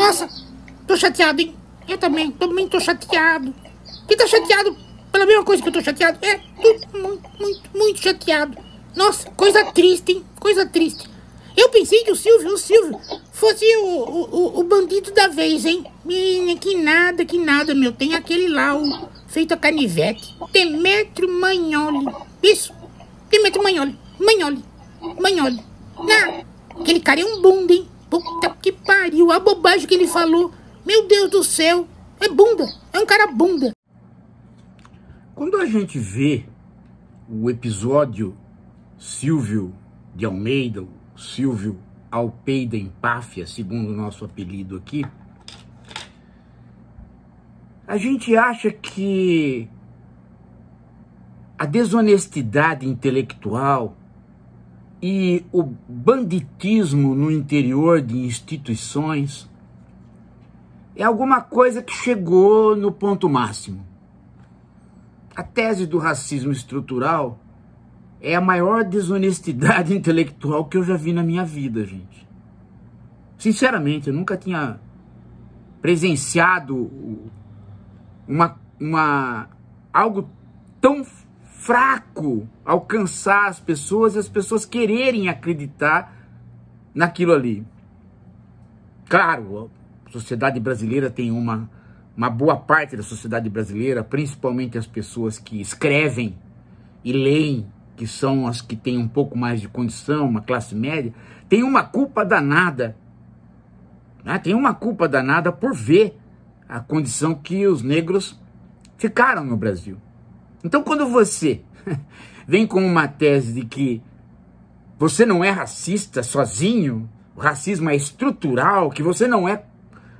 Nossa, tô chateado, hein? Eu também tô chateado. Quem tá chateado pela mesma coisa que eu tô chateado? Tô muito chateado. Nossa, coisa triste, hein? Coisa triste. Eu pensei que o Silvio fosse o bandido da vez, hein? Que nada, meu. Tem aquele lá, o feito a canivete. Demetrio Magnoli. Isso, Demetrio Magnoli. Não, aquele cara é um bunda, hein? Puta que pariu, a bobagem que ele falou. Meu Deus do céu, é bunda, é um cara bunda. Quando a gente vê o episódio Silvio de Almeida, o Silvio Alpeida Empáfia, segundo o nosso apelido aqui, a gente acha que a desonestidade intelectual e o banditismo no interior de instituições é alguma coisa que chegou no ponto máximo. A tese do racismo estrutural é a maior desonestidade intelectual que eu já vi na minha vida, gente. Sinceramente, eu nunca tinha presenciado algo tão fraco alcançar as pessoas e as pessoas quererem acreditar naquilo ali. Claro, a sociedade brasileira tem uma boa parte da sociedade brasileira, principalmente as pessoas que escrevem e leem, que são as que têm um pouco mais de condição, uma classe média, tem uma culpa danada, né? Tem uma culpa danada por ver a condição que os negros ficaram no Brasil. Então, quando você vem com uma tese de que você não é racista sozinho, o racismo é estrutural, que você não é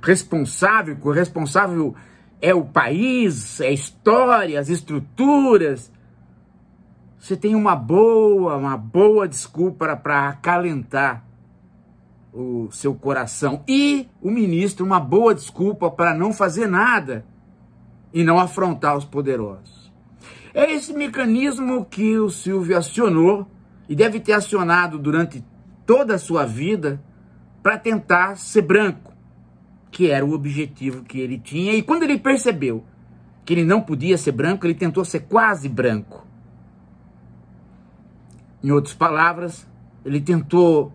responsável, que o responsável é o país, é a história, as estruturas, você tem uma boa desculpa para acalentar o seu coração. E o ministro, uma boa desculpa para não fazer nada e não afrontar os poderosos. É esse mecanismo que o Silvio acionou e deve ter acionado durante toda a sua vida para tentar ser branco, que era o objetivo que ele tinha. E quando ele percebeu que ele não podia ser branco, ele tentou ser quase branco. Em outras palavras, ele tentou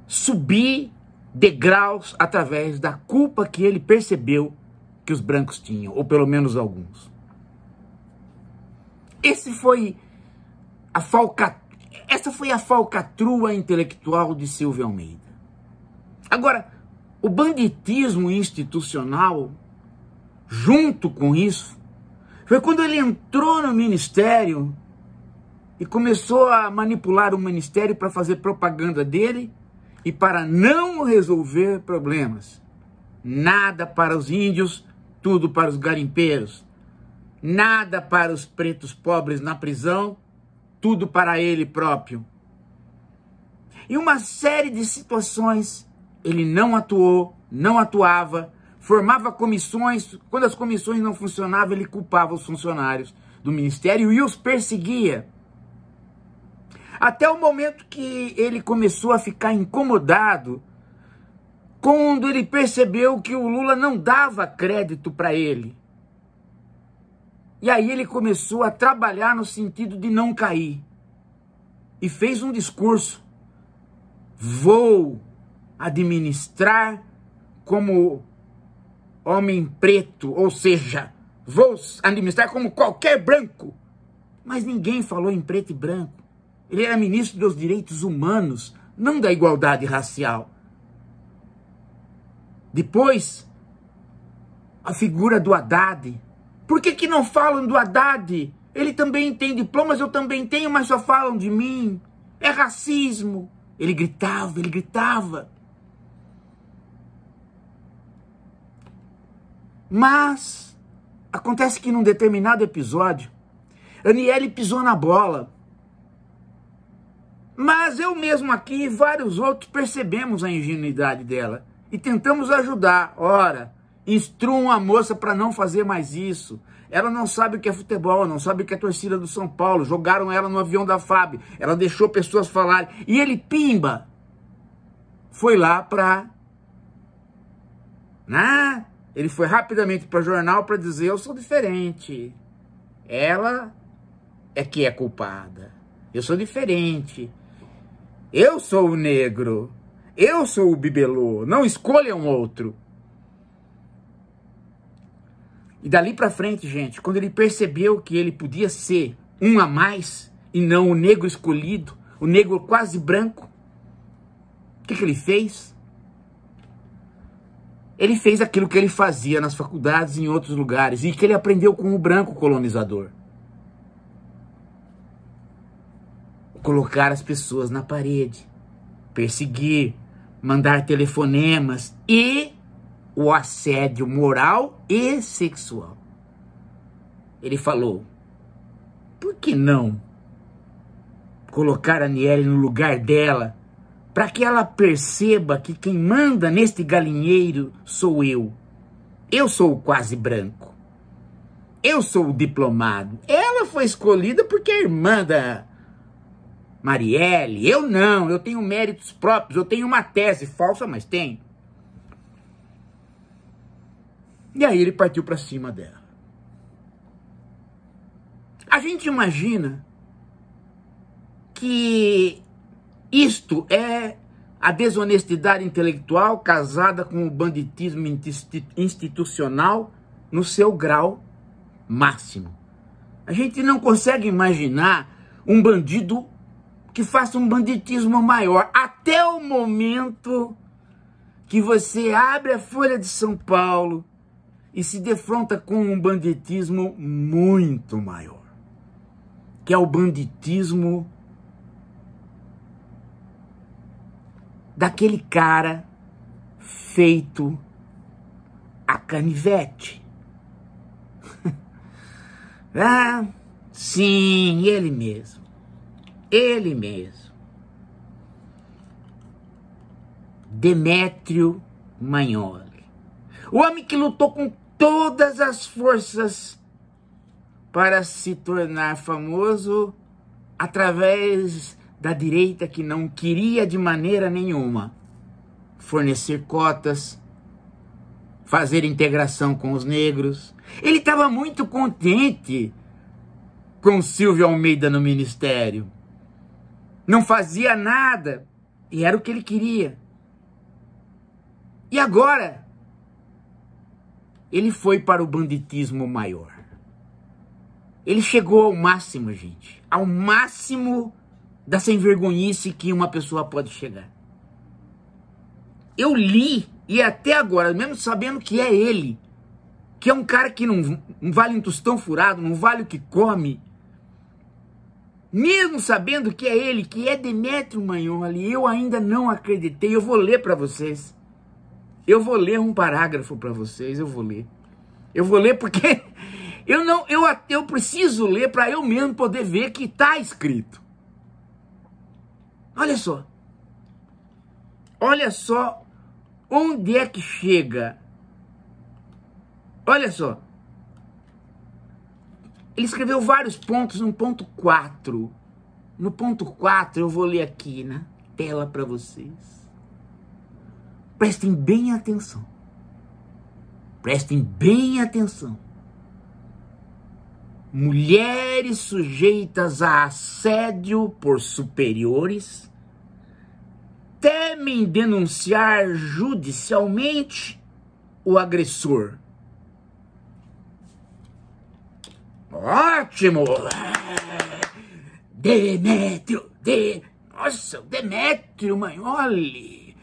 subir degraus através da culpa que ele percebeu que os brancos tinham, ou pelo menos alguns. Essa foi a falcatrua intelectual de Silvio Almeida. Agora, o banditismo institucional, junto com isso, foi quando ele entrou no ministério e começou a manipular o ministério para fazer propaganda dele e para não resolver problemas. Nada para os índios, tudo para os garimpeiros. Nada para os pretos pobres na prisão, tudo para ele próprio. Em uma série de situações, ele não atuou, não atuava, formava comissões. Quando as comissões não funcionavam, ele culpava os funcionários do ministério e os perseguia. Até o momento que ele começou a ficar incomodado quando ele percebeu que o Lula não dava crédito para ele. E aí ele começou a trabalhar no sentido de não cair. E fez um discurso. Vou administrar como homem preto, ou seja, vou administrar como qualquer branco. Mas ninguém falou em preto e branco. Ele era ministro dos direitos humanos, não da igualdade racial. Depois, a figura do Haddad. Por que não falam do Haddad? Ele também tem diplomas, eu também tenho, mas só falam de mim. É racismo. Ele gritava. Mas acontece que num determinado episódio, Aniele pisou na bola. Mas eu mesmo aqui e vários outros percebemos a ingenuidade dela e tentamos ajudar. Ora, instruam a moça para não fazer mais isso. Ela não sabe o que é futebol, não sabe o que é torcida do São Paulo. Jogaram ela no avião da FAB. Ela deixou pessoas falarem. E ele, pimba, foi lá para né? Ele foi rapidamente para o jornal para dizer: eu sou diferente. Ela é que é culpada. Eu sou diferente. Eu sou o negro. Eu sou o bibelô. Não escolham outro. E dali para frente, gente, quando ele percebeu que ele podia ser um a mais e não o negro escolhido, o negro quase branco, o que ele fez? Ele fez aquilo que ele fazia nas faculdades e em outros lugares e que ele aprendeu com o branco colonizador. Colocar as pessoas na parede, perseguir, mandar telefonemas e o assédio moral e sexual. Ele falou: por que não colocar a Aniele no lugar dela, para que ela perceba que quem manda neste galinheiro sou eu. Eu sou o quase branco. Eu sou o diplomado. Ela foi escolhida porque é irmã da Marielle. Eu não, eu tenho méritos próprios, eu tenho uma tese falsa, mas tenho. E aí ele partiu para cima dela. A gente imagina que isto é a desonestidade intelectual casada com o banditismo institucional no seu grau máximo. A gente não consegue imaginar um bandido que faça um banditismo maior, até o momento que você abre a Folha de São Paulo e se defronta com um banditismo muito maior, que é o banditismo daquele cara feito a canivete. Ah, sim, ele mesmo. Ele mesmo. Demétrio Magnoli. O homem que lutou com todas as forças para se tornar famoso através da direita, que não queria de maneira nenhuma fornecer cotas, fazer integração com os negros. Ele estava muito contente com Silvio Almeida no ministério. Não fazia nada e era o que ele queria. E agora ele foi para o banditismo maior. Ele chegou ao máximo, gente. Ao máximo da sem-vergonhice que uma pessoa pode chegar. Eu li, e até agora, mesmo sabendo que é ele, que é um cara que não vale um tostão furado, não vale o que come, mesmo sabendo que é ele, que é Demétrio Magnoli, eu ainda não acreditei. Eu vou ler para vocês. Eu vou ler um parágrafo para vocês, eu vou ler. Eu vou ler porque eu preciso ler para eu mesmo poder ver que está escrito. Olha só. Olha só onde é que chega. Olha só. Ele escreveu vários pontos no ponto 4. No ponto 4 eu vou ler aqui na tela para vocês. Prestem bem atenção. Prestem bem atenção. Mulheres sujeitas a assédio por superiores temem denunciar judicialmente o agressor. Ótimo! Nossa, Demétrio Magnoli,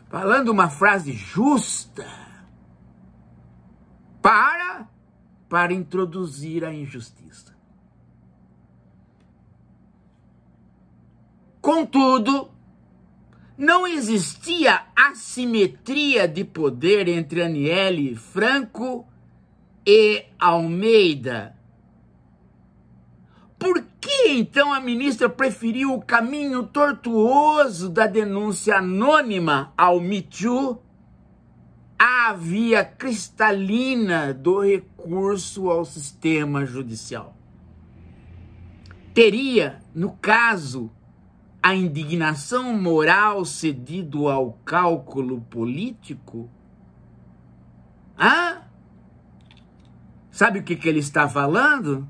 falando uma frase justa para introduzir a injustiça. Contudo, não existia assimetria de poder entre Aniele Franco e Almeida. Por que então a ministra preferiu o caminho tortuoso da denúncia anônima ao Me Too à via cristalina do recurso ao sistema judicial? Teria, no caso, a indignação moral cedido ao cálculo político? Hã? Sabe o que ele está falando?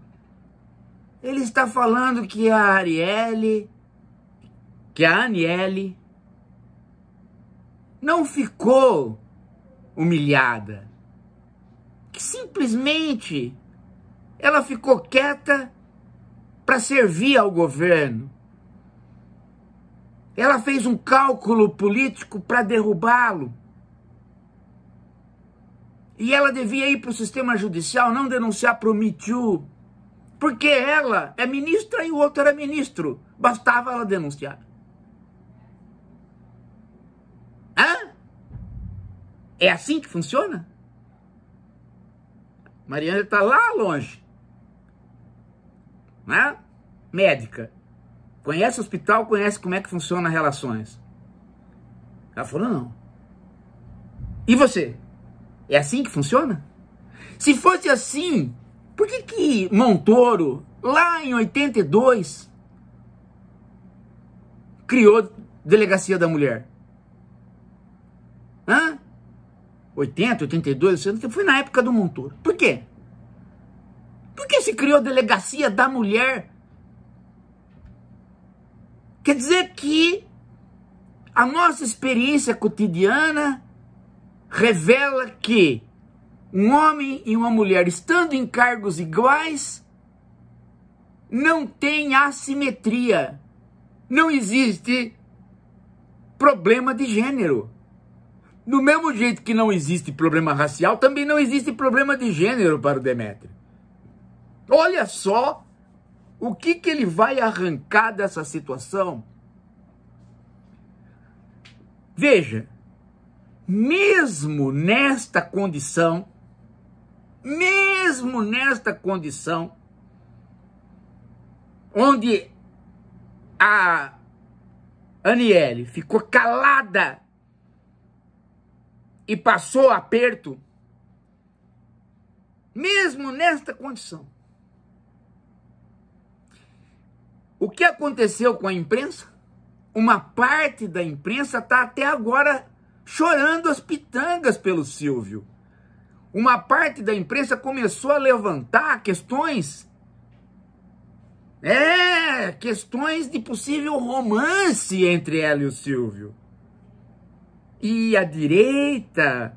Ele está falando que a Aniele não ficou humilhada. Que simplesmente ela ficou quieta para servir ao governo. Ela fez um cálculo político para derrubá-lo. E ela devia ir para o sistema judicial, não denunciar para o Me Too. Porque ela é ministra e o outro era ministro. Bastava ela denunciar. Hã? É assim que funciona? Mariana está lá longe. Né? Médica. Conhece o hospital, conhece como é que funciona as relações. Ela falou, não. E você? É assim que funciona? Se fosse assim, por que Montoro, lá em 82, criou Delegacia da Mulher? Hã? 80, 82, foi na época do Montoro. Por quê? Por que se criou Delegacia da Mulher? Quer dizer que a nossa experiência cotidiana revela que um homem e uma mulher, estando em cargos iguais, não tem assimetria. Não existe problema de gênero. Do mesmo jeito que não existe problema racial, também não existe problema de gênero para o Demétrio. Olha só o que ele vai arrancar dessa situação. Veja, mesmo nesta condição, onde a Aniele ficou calada e passou aperto, mesmo nesta condição, o que aconteceu com a imprensa? Uma parte da imprensa está até agora chorando as pitangas pelo Silvio. Uma parte da imprensa começou a levantar questões de possível romance entre ela e o Silvio. E a direita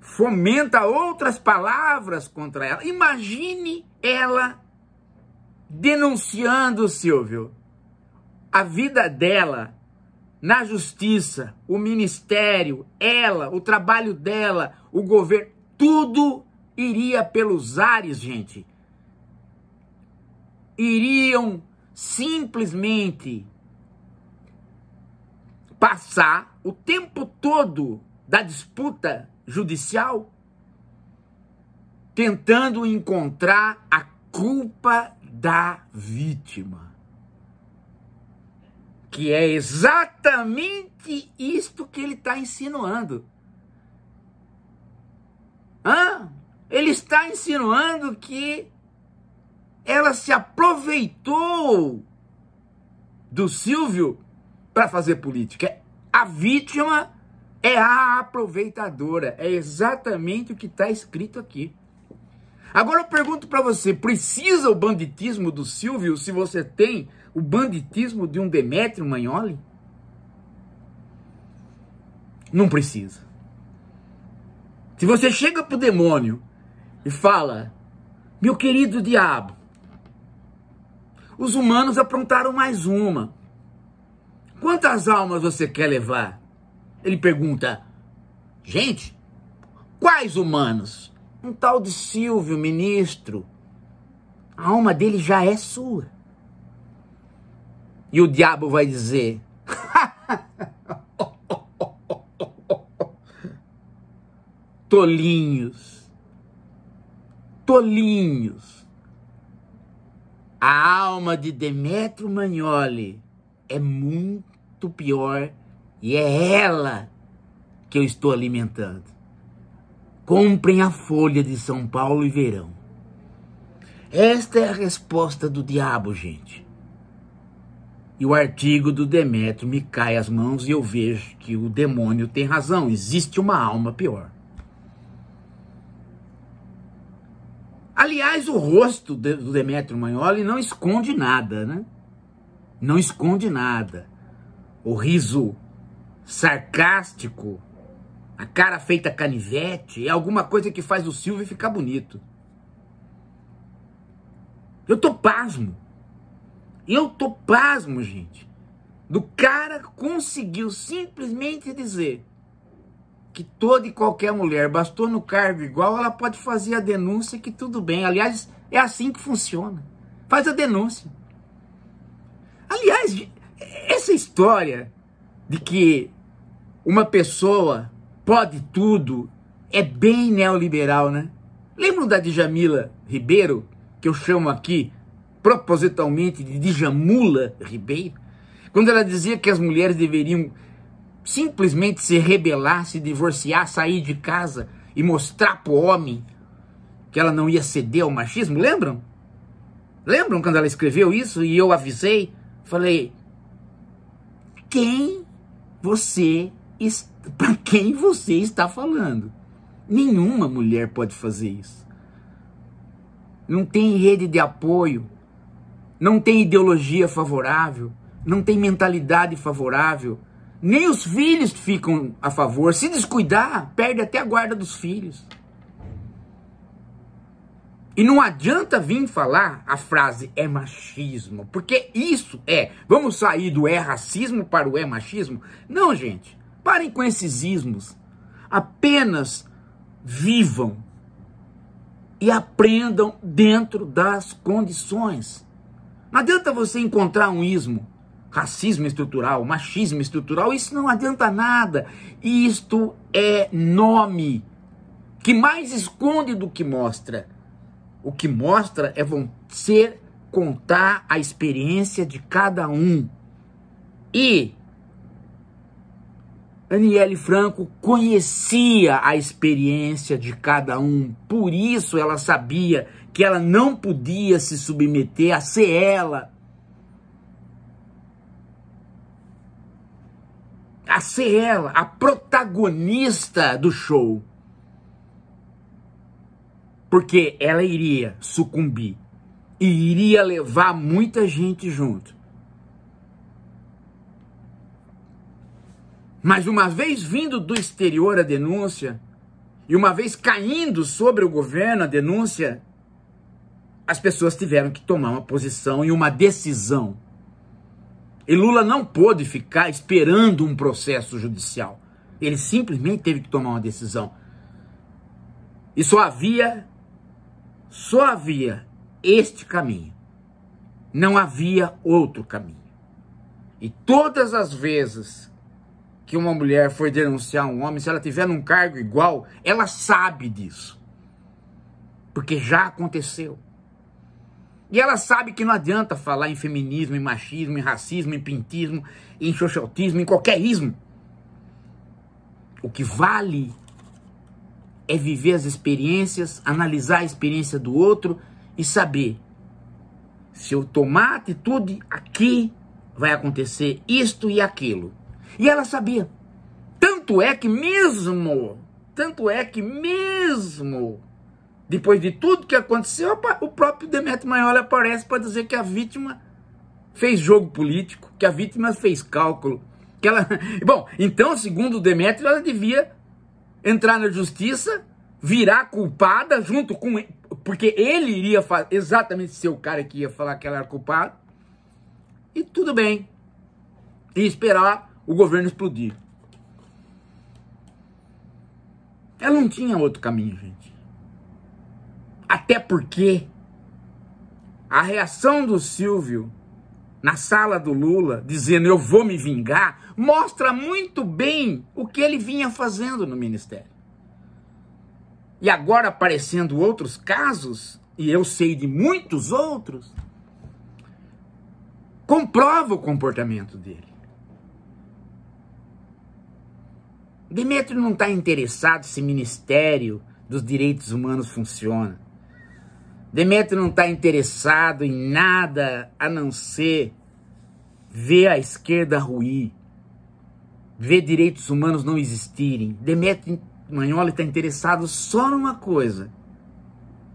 fomenta outras palavras contra ela. Imagine ela denunciando o Silvio. A vida dela na justiça, o ministério, ela, o trabalho dela, o governo, tudo iria pelos ares, gente. Iriam simplesmente passar o tempo todo da disputa judicial tentando encontrar a culpa da vítima. Que é exatamente isto que ele está insinuando. Ele está insinuando que ela se aproveitou do Silvio para fazer política. A vítima é a aproveitadora. É exatamente o que está escrito aqui. Agora eu pergunto para você, precisa o banditismo do Silvio se você tem o banditismo de um Demétrio Magnoli? Não precisa. Se você chega pro demônio e fala, meu querido diabo, os humanos aprontaram mais uma. Quantas almas você quer levar? Ele pergunta, gente, quais humanos? Um tal de Silvio, ministro. A alma dele já é sua. E o diabo vai dizer, tolinhos, tolinhos. A alma de Demétrio Magnoli é muito pior e é ela que eu estou alimentando. Comprem a Folha de São Paulo e verão. Esta é a resposta do diabo, gente. E o artigo do Demétrio me cai às mãos e eu vejo que o demônio tem razão. Existe uma alma pior. Aliás, o rosto do Demétrio Magnoli não esconde nada, né? Não esconde nada. O riso sarcástico, a cara feita canivete, é alguma coisa que faz o Silvio ficar bonito. Eu tô pasmo. Gente. Do cara conseguiu simplesmente dizer que toda e qualquer mulher, bastou no cargo igual, ela pode fazer a denúncia que tudo bem. Aliás, é assim que funciona. Faz a denúncia. Aliás, essa história de que uma pessoa pode tudo é bem neoliberal, né? Lembram da Djamila Ribeiro, que eu chamo aqui propositalmente de Djamula Ribeiro? Quando ela dizia que as mulheres deveriam simplesmente se rebelar, se divorciar, sair de casa e mostrar pro homem que ela não ia ceder ao machismo, lembram? Lembram quando ela escreveu isso e eu avisei? Falei, para quem você está falando? Nenhuma mulher pode fazer isso. Não tem rede de apoio, não tem ideologia favorável, não tem mentalidade favorável, nem os filhos ficam a favor. Se descuidar, perde até a guarda dos filhos. E não adianta vir falar a frase é machismo, porque isso é, vamos sair do é racismo para o é machismo? Não, gente, parem com esses ismos. Apenas vivam e aprendam dentro das condições. Não adianta você encontrar um ismo, racismo estrutural, machismo estrutural, isso não adianta nada. Isto é nome que mais esconde do que mostra. O que mostra é você contar a experiência de cada um. E Aniele Franco conhecia a experiência de cada um, por isso ela sabia que ela não podia se submeter a ser ela. A ser ela, a protagonista do show. Porque ela iria sucumbir e iria levar muita gente junto. Mas uma vez vindo do exterior a denúncia, e uma vez caindo sobre o governo a denúncia, as pessoas tiveram que tomar uma posição e uma decisão. E Lula não pôde ficar esperando um processo judicial. Ele simplesmente teve que tomar uma decisão. E só havia este caminho. Não havia outro caminho. E todas as vezes que uma mulher for denunciar um homem, se ela tiver num cargo igual, ela sabe disso. Porque já aconteceu. E ela sabe que não adianta falar em feminismo, em machismo, em racismo, em pintismo, em xoxotismo, em qualquer ismo. O que vale é viver as experiências, analisar a experiência do outro e saber, se eu tomar atitude aqui, vai acontecer isto e aquilo. E ela sabia. Tanto é que mesmo, depois de tudo que aconteceu, o próprio Demétrio Magnoli aparece para dizer que a vítima fez jogo político, que a vítima fez cálculo. Que ela... Bom, então, segundo o Demétrio, ela devia entrar na justiça, virar culpada junto com ele, porque ele iria exatamente ser o cara que ia falar que ela era culpada, e tudo bem, e esperar o governo explodir. Ela não tinha outro caminho, gente. Até porque a reação do Silvio na sala do Lula, dizendo eu vou me vingar, mostra muito bem o que ele vinha fazendo no ministério. E agora aparecendo outros casos, e eu sei de muitos outros, comprova o comportamento dele. Demétrio não está interessado se o Ministério dos Direitos Humanos funciona. Demétrio não está interessado em nada a não ser ver a esquerda ruir, ver direitos humanos não existirem. Demétrio Magnoli está interessado só numa coisa: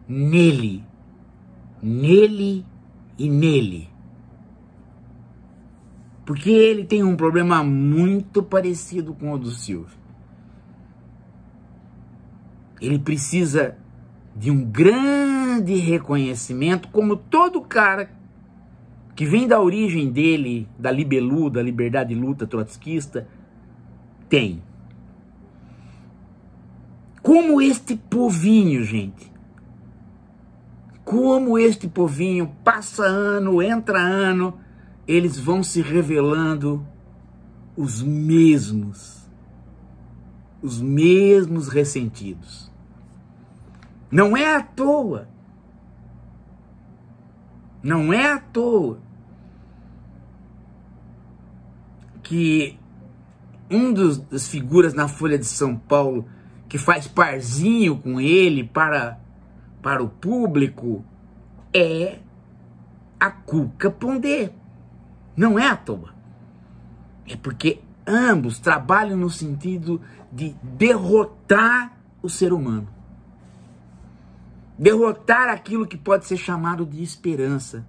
nele. nele e nele. Porque ele tem um problema muito parecido com o do Silvio. Ele precisa de um grande reconhecimento, como todo cara que vem da origem dele, da Libelu, da Liberdade de Luta trotskista, tem. Como este povinho, gente. Como este povinho, passa ano, entra ano, eles vão se revelando os mesmos ressentidos. Não é à toa. Não é à toa que das figuras na Folha de São Paulo que faz parzinho com ele para o público é a Cuca Pondé. Não é à toa. É porque ambos trabalham no sentido de derrotar o ser humano. Derrotar aquilo que pode ser chamado de esperança.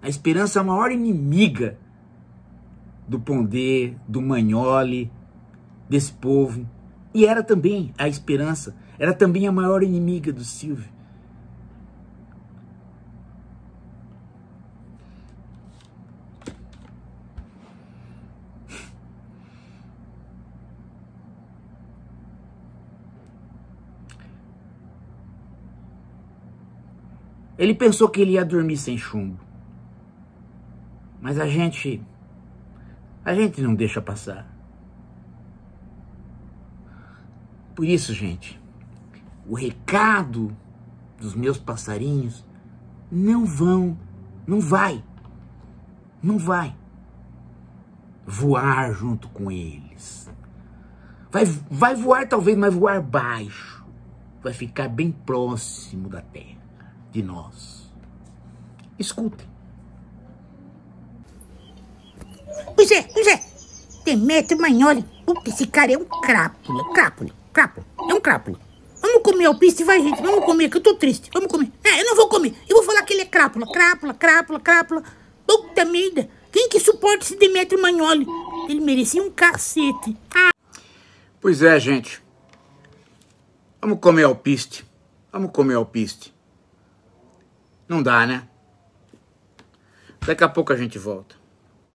A esperança é a maior inimiga do Pondé, do Magnoli, desse povo. E era também a esperança, era também a maior inimiga do Silvio. Ele pensou que ele ia dormir sem chumbo. Mas a gente não deixa passar. Por isso, gente, o recado dos meus passarinhos não vai voar junto com eles. Vai voar talvez, mas voar baixo. Vai ficar bem próximo da terra, de nós. Escutem. Pois é. Demetrio Magnoli. Puta, esse cara é um crápula. É um crápula. Vamos comer alpiste, vai, gente. Vamos comer, que eu tô triste. Vamos comer. Eu não vou comer. Eu vou falar que ele é crápula. Puta merda. Quem que suporta esse Demetrio Magnoli? Ele merecia um cacete. Pois é, gente. Vamos comer alpiste. Não dá, né? Daqui a pouco a gente volta.